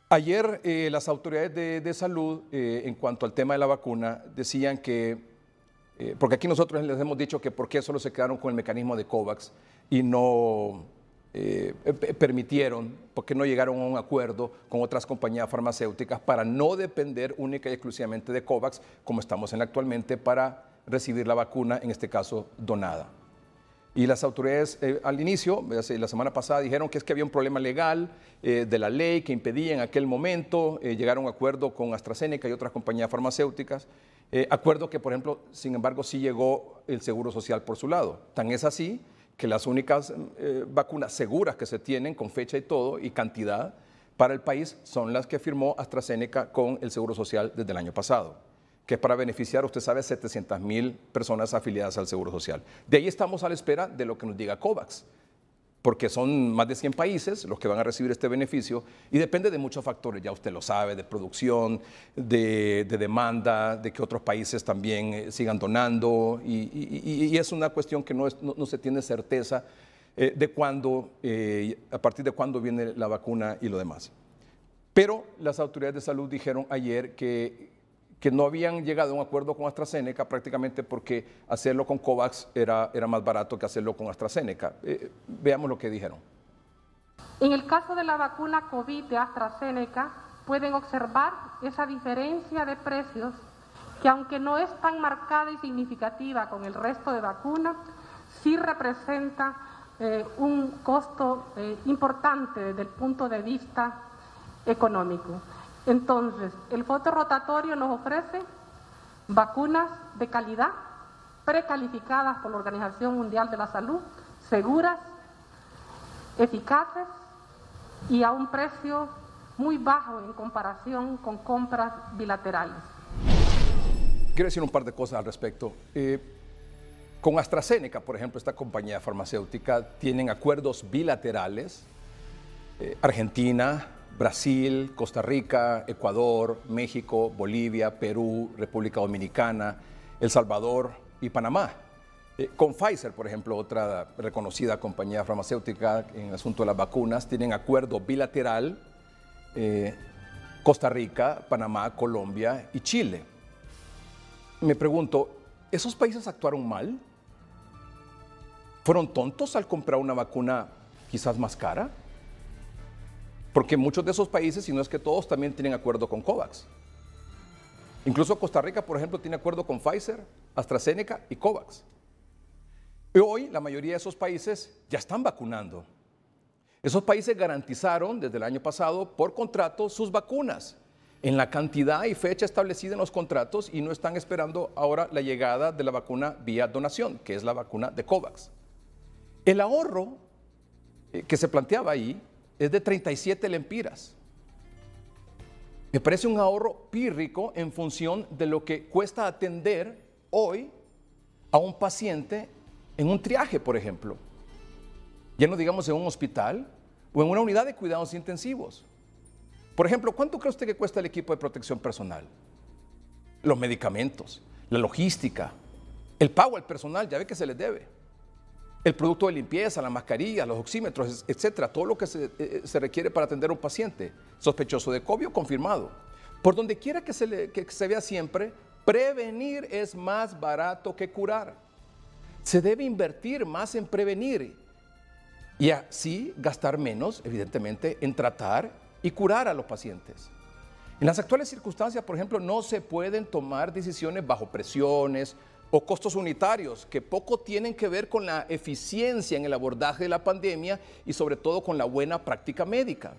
Ayer las autoridades de salud, en cuanto al tema de la vacuna, decían que, porque aquí nosotros les hemos dicho que por qué solo se quedaron con el mecanismo de COVAX y no permitieron, porque no llegaron a un acuerdo con otras compañías farmacéuticas para no depender única y exclusivamente de COVAX, como estamos en actualmente, para recibir la vacuna, en este caso donada. Y las autoridades al inicio, la semana pasada, dijeron que es que había un problema legal de la ley que impedía en aquel momento llegar a un acuerdo con AstraZeneca y otras compañías farmacéuticas. Acuerdo que, por ejemplo, sin embargo, sí llegó el Seguro Social por su lado. Tan es así que las únicas vacunas seguras que se tienen, con fecha y todo, y cantidad para el país, son las que firmó AstraZeneca con el Seguro Social desde el año pasado, que es para beneficiar, usted sabe, 700,000 personas afiliadas al Seguro Social. De ahí estamos a la espera de lo que nos diga COVAX, porque son más de 100 países los que van a recibir este beneficio y depende de muchos factores, ya usted lo sabe, de producción, de demanda, de que otros países también sigan donando y es una cuestión que no se tiene certeza de cuándo, a partir de cuándo viene la vacuna y lo demás. Pero las autoridades de salud dijeron ayer que no habían llegado a un acuerdo con AstraZeneca prácticamente porque hacerlo con COVAX era más barato que hacerlo con AstraZeneca. Veamos lo que dijeron. En el caso de la vacuna COVID de AstraZeneca, pueden observar esa diferencia de precios que, aunque no es tan marcada y significativa con el resto de vacunas, sí representa un costo importante desde el punto de vista económico. Entonces, el voto rotatorio nos ofrece vacunas de calidad, precalificadas por la Organización Mundial de la Salud, seguras, eficaces y a un precio muy bajo en comparación con compras bilaterales. Quiero decir un par de cosas al respecto. Con AstraZeneca, por ejemplo, esta compañía farmacéutica, tienen acuerdos bilaterales. Argentina, Brasil, Costa Rica, Ecuador, México, Bolivia, Perú, República Dominicana, El Salvador y Panamá. Con Pfizer, por ejemplo, otra reconocida compañía farmacéutica en el asunto de las vacunas, tienen acuerdo bilateral Costa Rica, Panamá, Colombia y Chile. Me pregunto, ¿esos países actuaron mal? ¿Fueron tontos al comprar una vacuna quizás más cara? Porque muchos de esos países, si no es que todos, también tienen acuerdo con COVAX. Incluso Costa Rica, por ejemplo, tiene acuerdo con Pfizer, AstraZeneca y COVAX. Y hoy la mayoría de esos países ya están vacunando. Esos países garantizaron desde el año pasado por contrato sus vacunas en la cantidad y fecha establecida en los contratos y no están esperando ahora la llegada de la vacuna vía donación, que es la vacuna de COVAX. El ahorro que se planteaba ahí es de 37 lempiras. Me parece un ahorro pírrico en función de lo que cuesta atender hoy a un paciente en un triaje, por ejemplo. Ya no digamos en un hospital o en una unidad de cuidados intensivos. Por ejemplo, ¿cuánto cree usted que cuesta el equipo de protección personal? Los medicamentos, la logística, el pago al personal, ya ve que se les debe. El producto de limpieza, la mascarilla, los oxímetros, etcétera, todo lo que se requiere para atender a un paciente sospechoso de COVID o confirmado. Por donde quiera que se vea siempre, prevenir es más barato que curar. Se debe invertir más en prevenir y así gastar menos, evidentemente, en tratar y curar a los pacientes. En las actuales circunstancias, por ejemplo, no se pueden tomar decisiones bajo presiones o costos unitarios que poco tienen que ver con la eficiencia en el abordaje de la pandemia y sobre todo con la buena práctica médica.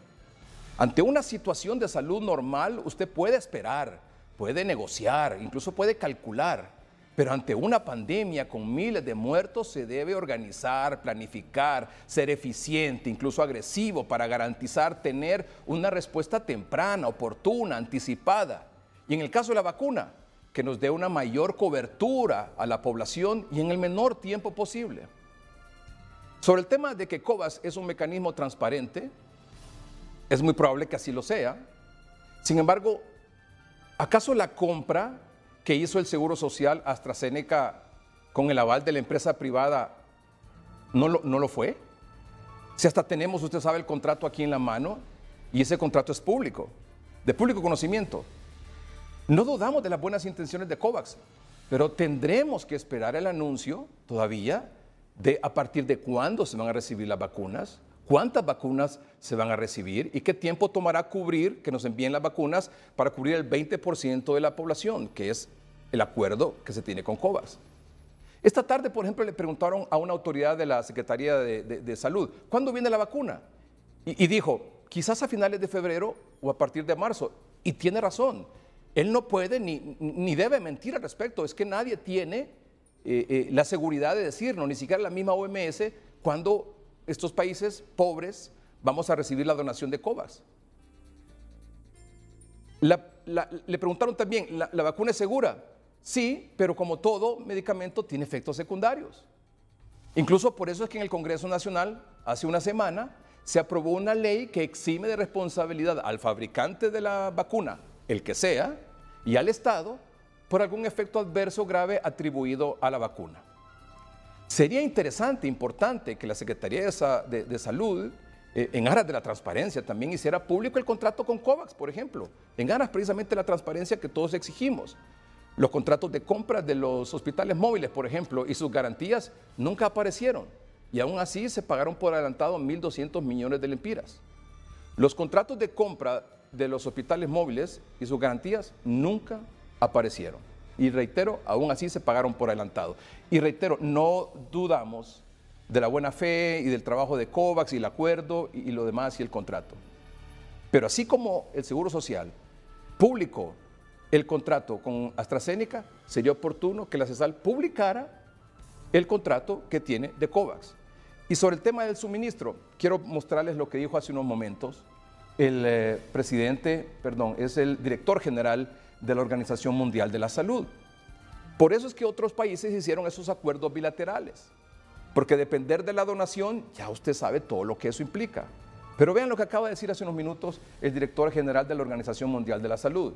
Ante una situación de salud normal, usted puede esperar, puede negociar, incluso puede calcular, pero ante una pandemia con miles de muertos se debe organizar, planificar, ser eficiente, incluso agresivo para garantizar tener una respuesta temprana, oportuna, anticipada. Y en el caso de la vacuna, que nos dé una mayor cobertura a la población y en el menor tiempo posible. Sobre el tema de que COVAX es un mecanismo transparente, es muy probable que así lo sea. Sin embargo, ¿acaso la compra que hizo el Seguro Social AstraZeneca con el aval de la empresa privada no lo fue? Si hasta tenemos, usted sabe, el contrato aquí en la mano, y ese contrato es público, de público conocimiento. No dudamos de las buenas intenciones de COVAX, pero tendremos que esperar el anuncio todavía de a partir de cuándo se van a recibir las vacunas, cuántas vacunas se van a recibir y qué tiempo tomará cubrir que nos envíen las vacunas para cubrir el 20% de la población, que es el acuerdo que se tiene con COVAX. Esta tarde, por ejemplo, le preguntaron a una autoridad de la Secretaría de Salud, ¿cuándo viene la vacuna? Y dijo, quizás a finales de febrero o a partir de marzo. Y tiene razón. Él no puede ni debe mentir al respecto. Es que nadie tiene la seguridad de decirnos, ni siquiera la misma OMS, cuando estos países pobres vamos a recibir la donación de COVAX. Le preguntaron también, ¿la vacuna es segura? Sí, pero como todo medicamento tiene efectos secundarios. Incluso por eso es que en el Congreso Nacional, hace una semana, se aprobó una ley que exime de responsabilidad al fabricante de la vacuna, el que sea, y al Estado, por algún efecto adverso grave atribuido a la vacuna. Sería interesante, importante, que la Secretaría de Salud, en aras de la transparencia, también hiciera público el contrato con COVAX, por ejemplo, en aras precisamente de la transparencia que todos exigimos. Los contratos de compra de los hospitales móviles, por ejemplo, y sus garantías nunca aparecieron. Y aún así se pagaron por adelantado 1.200 millones de lempiras. Los contratos de compra de los hospitales móviles y sus garantías nunca aparecieron. Y reitero, aún así se pagaron por adelantado. Y reitero, no dudamos de la buena fe y del trabajo de COVAX y el acuerdo y lo demás y el contrato. Pero así como el Seguro Social publicó el contrato con AstraZeneca, sería oportuno que la CESAL publicara el contrato que tiene de COVAX. Y sobre el tema del suministro, quiero mostrarles lo que dijo hace unos momentos el es el director general de la Organización Mundial de la Salud. Por eso es que otros países hicieron esos acuerdos bilaterales, porque depender de la donación, ya usted sabe todo lo que eso implica. Pero vean lo que acaba de decir hace unos minutos el director general de la Organización Mundial de la Salud.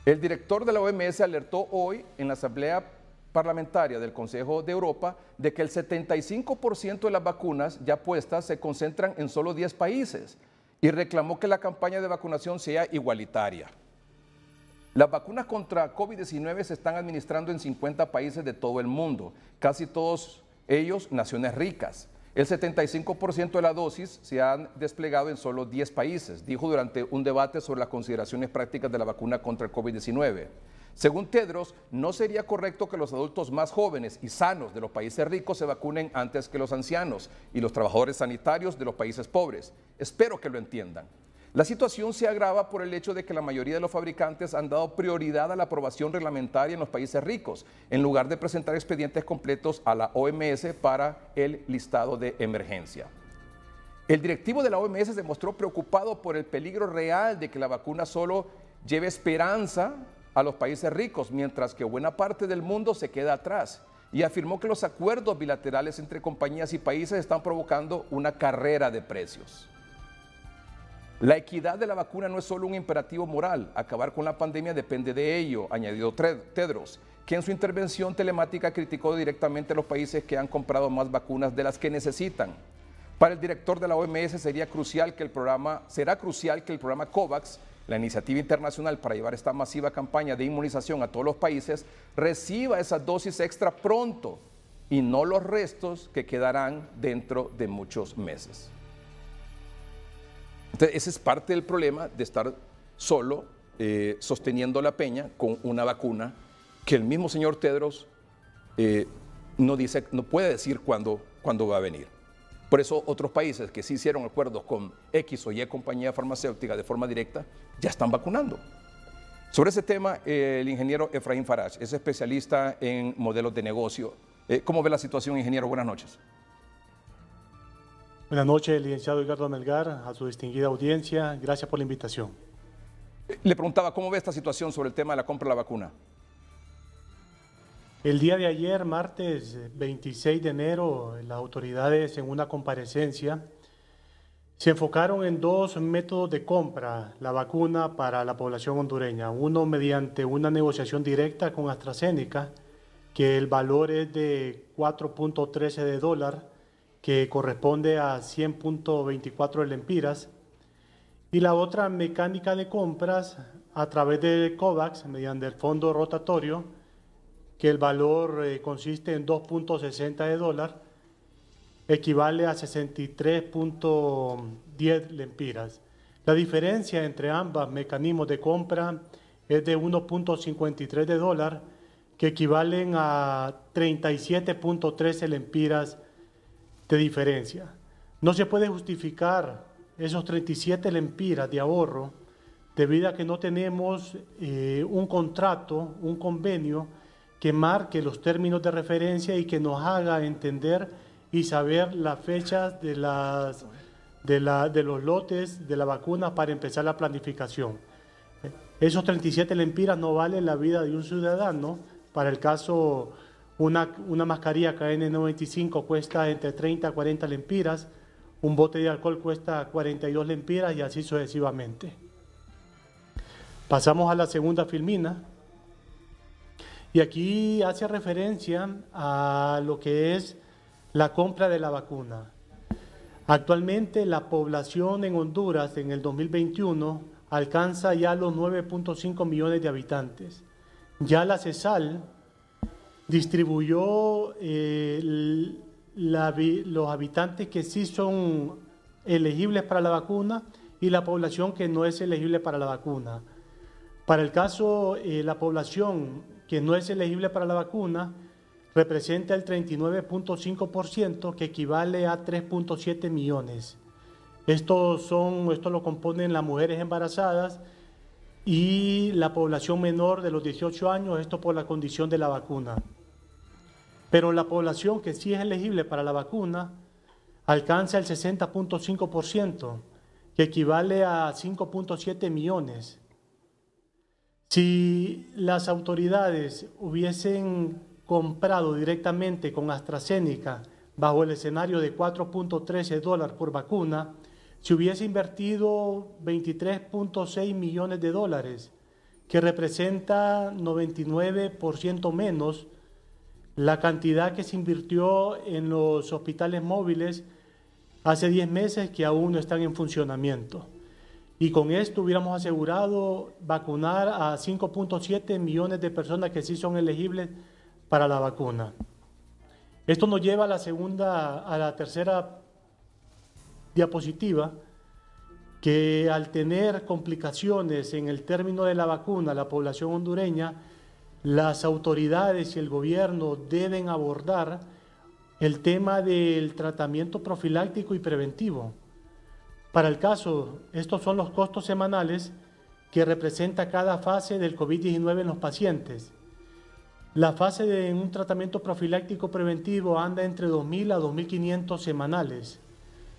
El director de la OMS alertó hoy en la Asamblea Parlamentaria del Consejo de Europa de que el 75% de las vacunas ya puestas se concentran en solo 10 países y reclamó que la campaña de vacunación sea igualitaria. Las vacunas contra COVID-19 se están administrando en 50 países de todo el mundo, casi todos ellos naciones ricas. El 75% de la dosis se han desplegado en solo 10 países, dijo durante un debate sobre las consideraciones prácticas de la vacuna contra el COVID-19. Según Tedros, no sería correcto que los adultos más jóvenes y sanos de los países ricos se vacunen antes que los ancianos y los trabajadores sanitarios de los países pobres. Espero que lo entiendan. La situación se agrava por el hecho de que la mayoría de los fabricantes han dado prioridad a la aprobación reglamentaria en los países ricos, en lugar de presentar expedientes completos a la OMS para el listado de emergencia. El directivo de la OMS se mostró preocupado por el peligro real de que la vacuna solo lleve esperanza a los países ricos, mientras que buena parte del mundo se queda atrás, y afirmó que los acuerdos bilaterales entre compañías y países están provocando una carrera de precios. La equidad de la vacuna no es solo un imperativo moral, acabar con la pandemia depende de ello, añadió Tedros, que en su intervención telemática criticó directamente a los países que han comprado más vacunas de las que necesitan. Para el director de la OMS será crucial que el programa COVAX, la iniciativa internacional para llevar esta masiva campaña de inmunización a todos los países, reciba esas dosis extra pronto y no los restos que quedarán dentro de muchos meses. Entonces, ese es parte del problema de estar solo sosteniendo la peña con una vacuna que el mismo señor Tedros no puede decir cuándo va a venir. Por eso otros países que sí hicieron acuerdos con X o Y compañía farmacéutica de forma directa, ya están vacunando. Sobre ese tema, el ingeniero Efraín Farach es especialista en modelos de negocio. ¿Cómo ve la situación, ingeniero? Buenas noches. Buenas noches, licenciado Edgardo Melgar, a su distinguida audiencia. Gracias por la invitación. Le preguntaba, ¿cómo ve esta situación sobre el tema de la compra de la vacuna? El día de ayer, martes 26 de enero, las autoridades en una comparecencia se enfocaron en dos métodos de compra la vacuna para la población hondureña. Uno mediante una negociación directa con AstraZeneca, que el valor es de $4.13 que corresponde a 100.24 lempiras, y la otra mecánica de compras a través de COVAX, mediante el fondo rotatorio, que el valor consiste en 2.60 de dólar, equivale a 63.10 lempiras. La diferencia entre ambos mecanismos de compra es de 1.53 de dólar, que equivalen a 37.13 lempiras de diferencia. No se puede justificar esos 37 lempiras de ahorro debido a que no tenemos un contrato, un convenio que marque los términos de referencia y que nos haga entender y saber las fechas de los lotes de la vacuna para empezar la planificación. Esos 37 lempiras no valen la vida de un ciudadano. Para el caso, una mascarilla KN95 cuesta entre 30 a 40 lempiras, un bote de alcohol cuesta 42 lempiras y así sucesivamente. Pasamos a la segunda filmina. Y aquí hace referencia a lo que es la compra de la vacuna. Actualmente la población en Honduras en el 2021 alcanza ya los 9.5 millones de habitantes. Ya la CESAL distribuyó los habitantes que sí son elegibles para la vacuna y la población que no es elegible para la vacuna. Para el caso, la población que no es elegible para la vacuna representa el 39.5%, que equivale a 3.7 millones. Esto lo componen las mujeres embarazadas y la población menor de los 18 años, esto por la condición de la vacuna. Pero la población que sí es elegible para la vacuna alcanza el 60.5%, que equivale a 5.7 millones. Si las autoridades hubiesen comprado directamente con AstraZeneca bajo el escenario de 4.13 dólares por vacuna, se hubiese invertido 23.6 millones de dólares, que representa 99% menos la cantidad que se invirtió en los hospitales móviles hace 10 meses que aún no están en funcionamiento. Y con esto hubiéramos asegurado vacunar a 5.7 millones de personas que sí son elegibles para la vacuna. Esto nos lleva a la tercera diapositiva, que al tener complicaciones en el término de la vacuna, la población hondureña, las autoridades y el gobierno deben abordar el tema del tratamiento profiláctico y preventivo. Para el caso, estos son los costos semanales que representa cada fase del COVID-19 en los pacientes. La fase de un tratamiento profiláctico preventivo anda entre 2.000 a 2.500 semanales.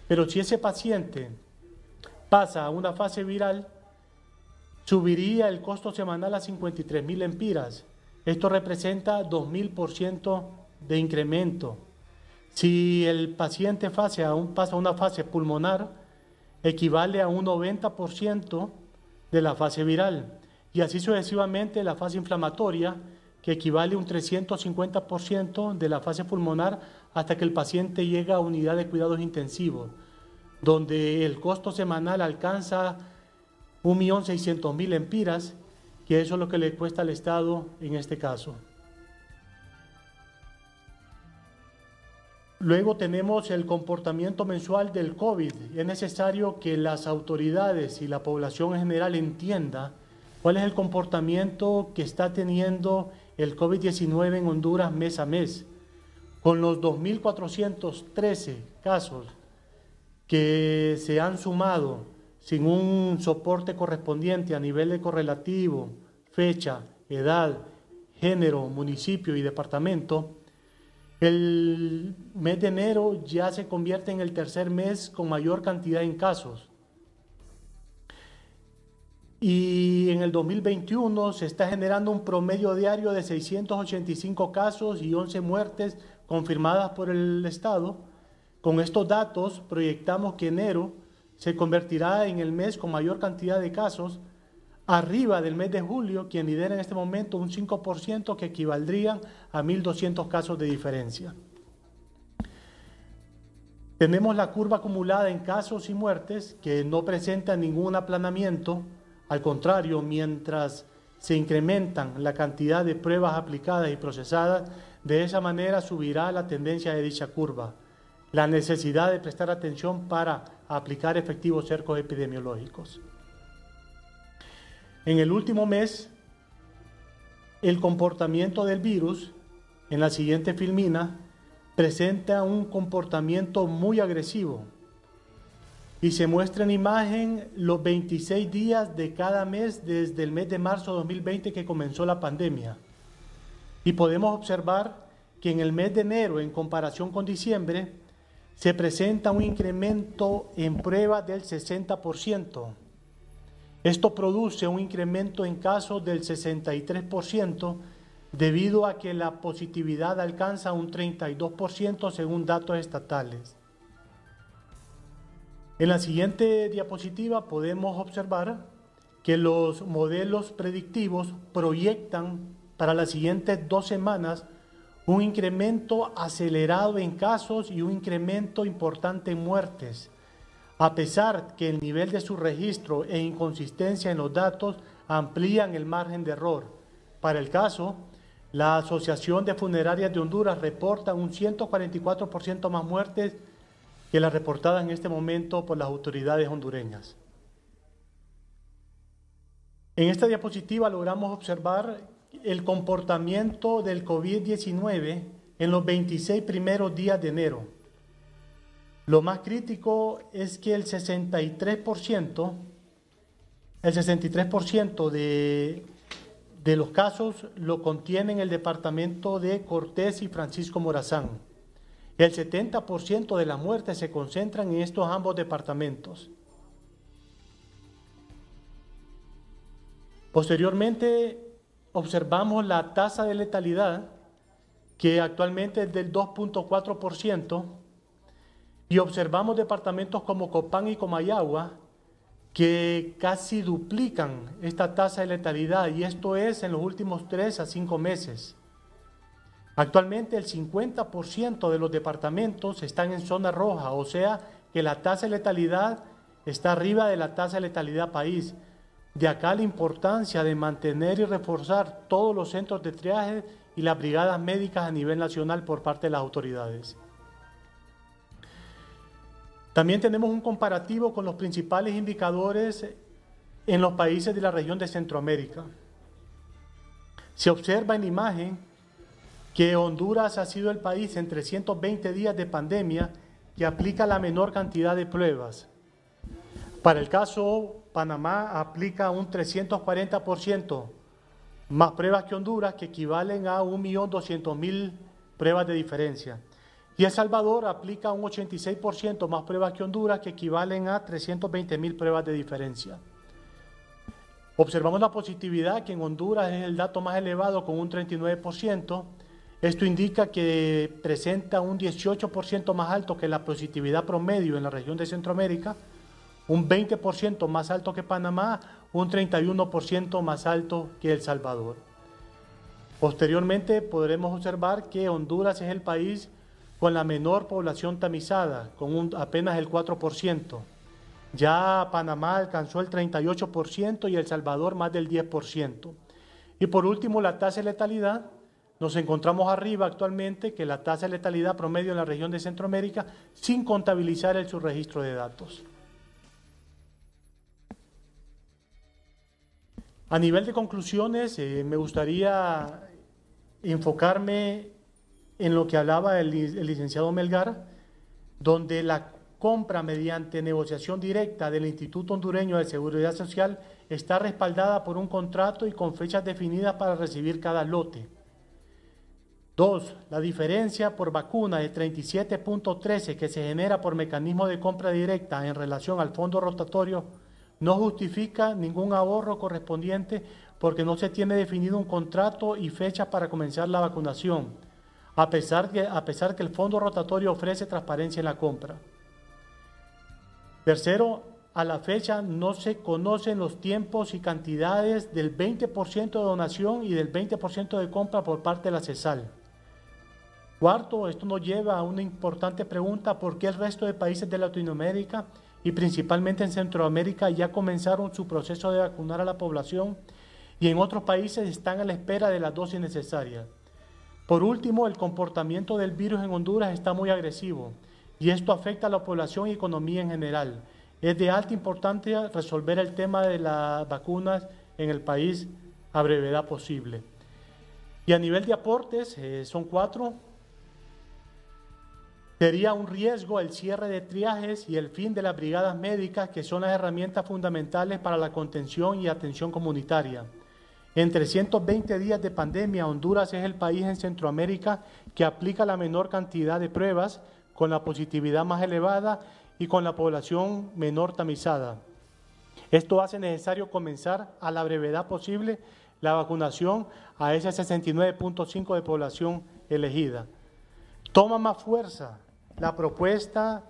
Pero si ese paciente pasa a una fase viral, subiría el costo semanal a 53.000 lempiras. Esto representa 2.000% de incremento. Si el paciente pasa a una fase pulmonar, equivale a un 90% de la fase viral. Y así sucesivamente la fase inflamatoria, que equivale a un 350% de la fase pulmonar, hasta que el paciente llega a unidad de cuidados intensivos, donde el costo semanal alcanza 1.600.000 lempiras, que eso es lo que le cuesta al Estado en este caso. Luego tenemos el comportamiento mensual del COVID. Es necesario que las autoridades y la población en general entienda cuál es el comportamiento que está teniendo el COVID-19 en Honduras mes a mes. Con los 2.413 casos que se han sumado sin un soporte correspondiente a nivel de correlativo, fecha, edad, género, municipio y departamento, el mes de enero ya se convierte en el tercer mes con mayor cantidad en casos. Y en el 2021 se está generando un promedio diario de 685 casos y 11 muertes confirmadas por el Estado. Con estos datos proyectamos que enero se convertirá en el mes con mayor cantidad de casos, arriba del mes de julio, quien lidera en este momento un 5%, que equivaldrían a 1.200 casos de diferencia. Tenemos la curva acumulada en casos y muertes que no presenta ningún aplanamiento. Al contrario, mientras se incrementan la cantidad de pruebas aplicadas y procesadas, de esa manera subirá la tendencia de dicha curva. La necesidad de prestar atención para aplicar efectivos cercos epidemiológicos. En el último mes, el comportamiento del virus, en la siguiente filmina, presenta un comportamiento muy agresivo y se muestra en imagen los 26 días de cada mes desde el mes de marzo de 2020 que comenzó la pandemia. Y podemos observar que en el mes de enero, en comparación con diciembre, se presenta un incremento en pruebas del 60%. Esto produce un incremento en casos del 63%, debido a que la positividad alcanza un 32% según datos estatales. En la siguiente diapositiva podemos observar que los modelos predictivos proyectan para las siguientes 2 semanas un incremento acelerado en casos y un incremento importante en muertes, a pesar que el nivel de su registro e inconsistencia en los datos amplían el margen de error. Para el caso, la Asociación de Funerarias de Honduras reporta un 144% más muertes que las reportadas en este momento por las autoridades hondureñas. En esta diapositiva logramos observar el comportamiento del COVID-19 en los 26 primeros días de enero. Lo más crítico es que el 63% de los casos lo contienen el departamento de Cortés y Francisco Morazán. El 70% de las muertes se concentran en estos ambos departamentos. Posteriormente, observamos la tasa de letalidad, que actualmente es del 2.4%, y observamos departamentos como Copán y Comayagua, que casi duplican esta tasa de letalidad, y esto es en los últimos 3 a 5 meses. Actualmente el 50% de los departamentos están en zona roja, o sea que la tasa de letalidad está arriba de la tasa de letalidad país. De acá la importancia de mantener y reforzar todos los centros de triaje y las brigadas médicas a nivel nacional por parte de las autoridades. También tenemos un comparativo con los principales indicadores en los países de la región de Centroamérica. Se observa en la imagen que Honduras ha sido el país en 320 días de pandemia que aplica la menor cantidad de pruebas. Para el caso, Panamá aplica un 340% más pruebas que Honduras, que equivalen a 1.200.000 pruebas de diferencia. Y El Salvador aplica un 86% más pruebas que Honduras, que equivalen a 320.000 pruebas de diferencia. Observamos la positividad, que en Honduras es el dato más elevado con un 39%. Esto indica que presenta un 18% más alto que la positividad promedio en la región de Centroamérica, un 20% más alto que Panamá, un 31% más alto que El Salvador. Posteriormente podremos observar que Honduras es el país con la menor población tamizada, con apenas el 4%. Ya Panamá alcanzó el 38% y El Salvador más del 10%. Y por último, la tasa de letalidad. Nos encontramos arriba actualmente que la tasa de letalidad promedio en la región de Centroamérica, sin contabilizar el subregistro de datos. A nivel de conclusiones, me gustaría enfocarme en lo que hablaba el licenciado Melgar, donde la compra mediante negociación directa del Instituto Hondureño de Seguridad Social está respaldada por un contrato y con fechas definidas para recibir cada lote. 2. La diferencia por vacuna de 37.13 que se genera por mecanismo de compra directa en relación al fondo rotatorio no justifica ningún ahorro correspondiente, porque no se tiene definido un contrato y fecha para comenzar la vacunación, a pesar que el fondo rotatorio ofrece transparencia en la compra. Tercero, a la fecha no se conocen los tiempos y cantidades del 20% de donación y del 20% de compra por parte de la CESAL. Cuarto, esto nos lleva a una importante pregunta: ¿por qué el resto de países de Latinoamérica y principalmente en Centroamérica ya comenzaron su proceso de vacunar a la población y en otros países están a la espera de las dosis necesarias? Por último, el comportamiento del virus en Honduras está muy agresivo y esto afecta a la población y economía en general. Es de alta importancia resolver el tema de las vacunas en el país a brevedad posible. Y a nivel de aportes, son 4. Sería un riesgo el cierre de triajes y el fin de las brigadas médicas, que son las herramientas fundamentales para la contención y atención comunitaria. En 320 días de pandemia, Honduras es el país en Centroamérica que aplica la menor cantidad de pruebas, con la positividad más elevada y con la población menor tamizada. Esto hace necesario comenzar a la brevedad posible la vacunación a ese 69.5% de población elegida. Toma más fuerza la propuesta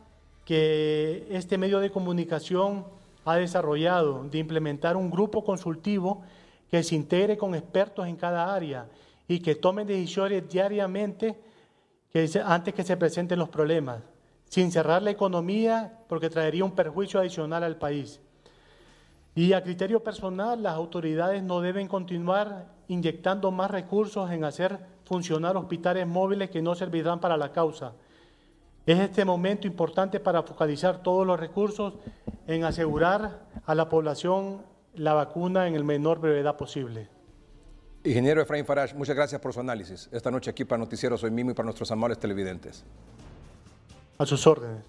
que este medio de comunicación ha desarrollado de implementar un grupo consultivo que se integre con expertos en cada área y que tomen decisiones diariamente antes que se presenten los problemas, sin cerrar la economía, porque traería un perjuicio adicional al país. Y a criterio personal, las autoridades no deben continuar inyectando más recursos en hacer funcionar hospitales móviles que no servirán para la causa. Es este momento importante para focalizar todos los recursos en asegurar a la población la vacuna en el menor brevedad posible. Ingeniero Efraín Farash, muchas gracias por su análisis. Esta noche aquí para Noticiero Soy Mimo y para nuestros amables televidentes. A sus órdenes.